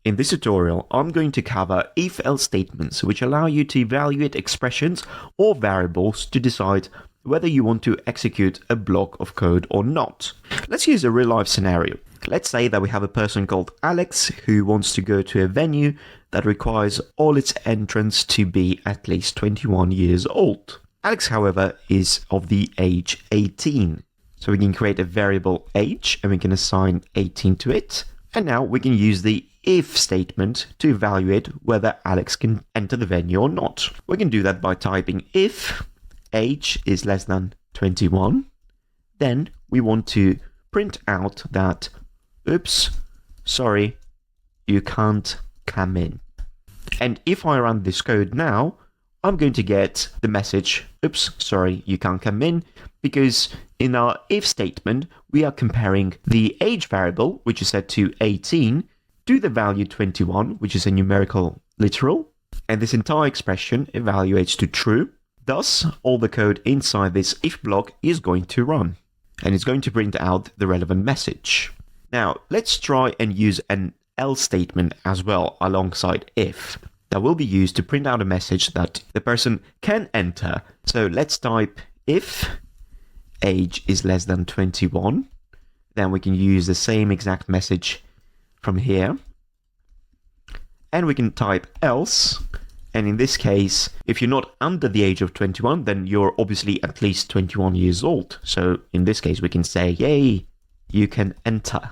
In this tutorial, I'm going to cover if-else statements which allow you to evaluate expressions or variables to decide whether you want to execute a block of code or not. Let's use a real-life scenario. Let's say that we have a person called Alex who wants to go to a venue that requires all its entrants to be at least 21 years old. Alex, however, is of the age 18. So we can create a variable age and we can assign 18 to it. And now we can use the if statement to evaluate whether Alex can enter the venue or not. We can do that by typing if age is less than 21. Then we want to print out that, oops, sorry, you can't come in. And if I run this code now, I'm going to get the message, oops, sorry, you can't come in, because in our if statement, we are comparing the age variable, which is set to 18, to the value 21, which is a numerical literal, and this entire expression evaluates to true. Thus, all the code inside this if block is going to run, and it's going to print out the relevant message. Now, let's try and use an else statement as well alongside if. That will be used to print out a message that the person can enter. So let's type if age is less than 21. Then we can use the same exact message from here. And we can type else. And in this case, if you're not under the age of 21, then you're obviously at least 21 years old. So in this case, we can say, yay, you can enter.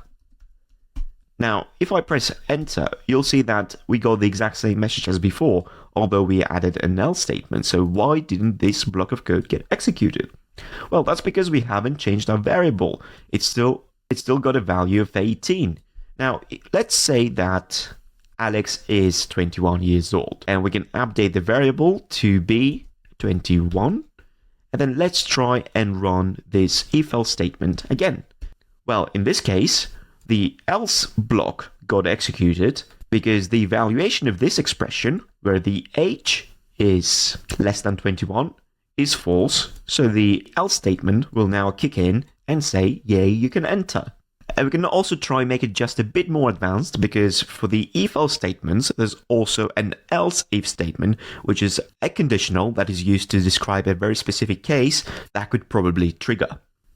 Now, if I press enter, you'll see that we got the exact same message as before, although we added an else statement. So why didn't this block of code get executed? Well, that's because we haven't changed our variable. It's still got a value of 18. Now, let's say that Alex is 21 years old, and we can update the variable to be 21. And then let's try and run this if-else statement again. Well, in this case, the else block got executed because the evaluation of this expression, where the age is less than 21, is false. So the else statement will now kick in and say, yay, you can enter. And we can also try and make it just a bit more advanced, because for the if-else statements, there's also an else if statement, which is a conditional that is used to describe a very specific case that could probably trigger.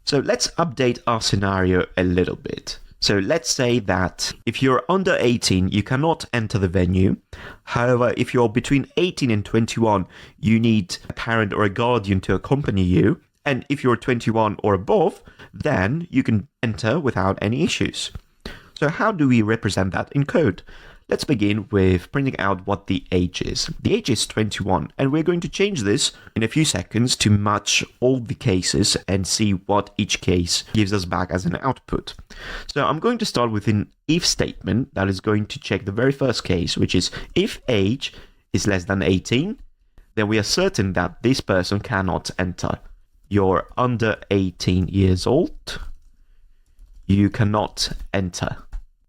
So let's update our scenario a little bit. So let's say that if you're under 18, you cannot enter the venue. However, if you're between 18 and 21, you need a parent or a guardian to accompany you. And if you're 21 or above, then you can enter without any issues. So how do we represent that in code? Let's begin with printing out what the age is. The age is 21, and we're going to change this in a few seconds to match all the cases and see what each case gives us back as an output. So I'm going to start with an if statement that is going to check the very first case, which is if age is less than 18, then we are certain that this person cannot enter. You're under 18 years old, you cannot enter.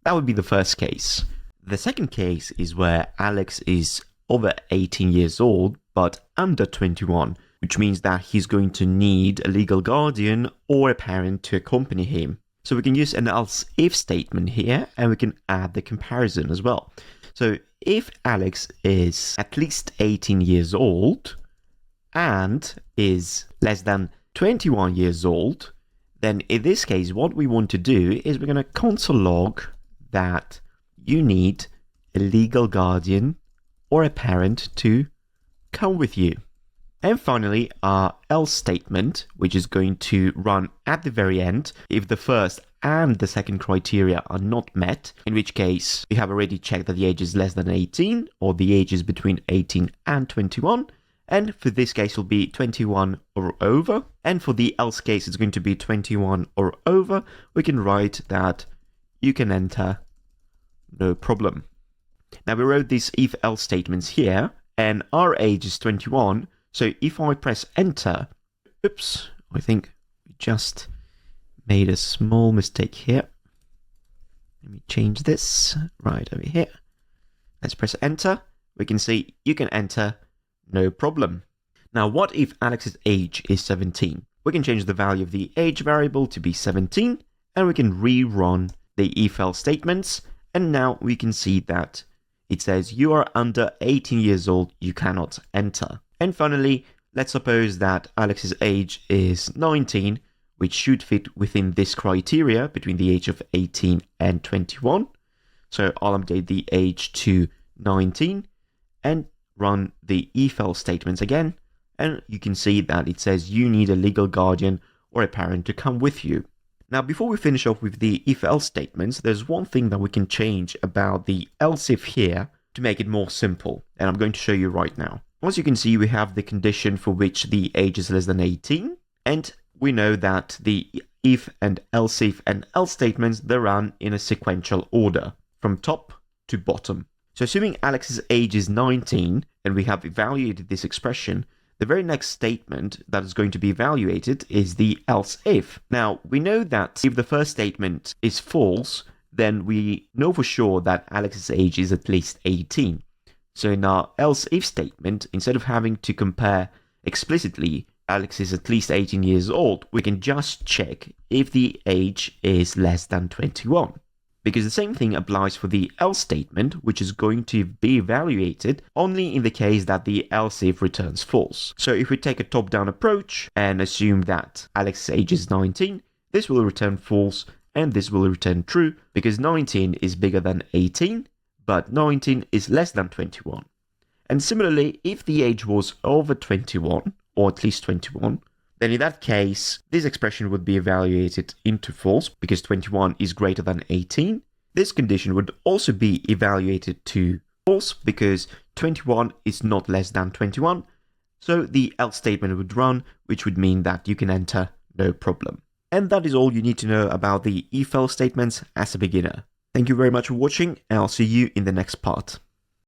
That would be the first case. The second case is where Alex is over 18 years old, but under 21, which means that he's going to need a legal guardian or a parent to accompany him. So we can use an else if statement here, and we can add the comparison as well. So if Alex is at least 18 years old and is less than 21 years old, then in this case, what we want to do is we're going to console log that you need a legal guardian or a parent to come with you. And finally, our else statement, which is going to run at the very end if the first and the second criteria are not met, in which case we have already checked that the age is less than 18 or the age is between 18 and 21. And for this case, it'll be 21 or over. And for the else case, it's going to be 21 or over. We can write that you can enter, no problem. Now we wrote these if-else statements here, and our age is 21. So if I press enter, oops, I think we just made a small mistake here. Let me change this right over here. Let's press enter. We can see you can enter, no problem. Now, what if Alex's age is 17? We can change the value of the age variable to be 17, and we can rerun the if-else statements, And now we can see that it says you are under 18 years old, you cannot enter. And finally, let's suppose that Alex's age is 19, which should fit within this criteria between the age of 18 and 21. So I'll update the age to 19 and run the if else statements again. And you can see that it says you need a legal guardian or a parent to come with you. Now, before we finish off with the if-else statements, there's one thing that we can change about the else if here to make it more simple, and I'm going to show you right now. As you can see, we have the condition for which the age is less than 18, and we know that the if and else statements, they run in a sequential order, from top to bottom. So assuming Alex's age is 19, and we have evaluated this expression, the very next statement that is going to be evaluated is the else if. Now, we know that if the first statement is false, then we know for sure that Alex's age is at least 18. So in our else if statement, instead of having to compare explicitly Alex is at least 18 years old, we can just check if the age is less than 21. Because the same thing applies for the else statement, which is going to be evaluated only in the case that the else if returns false. So if we take a top-down approach and assume that Alex's age is 19, this will return false and this will return true because 19 is bigger than 18, but 19 is less than 21. And similarly, if the age was over 21, or at least 21, then in that case, this expression would be evaluated into false because 21 is greater than 18. This condition would also be evaluated to false because 21 is not less than 21. So the else statement would run, which would mean that you can enter no problem. And that is all you need to know about the if-else statements as a beginner. Thank you very much for watching, and I'll see you in the next part.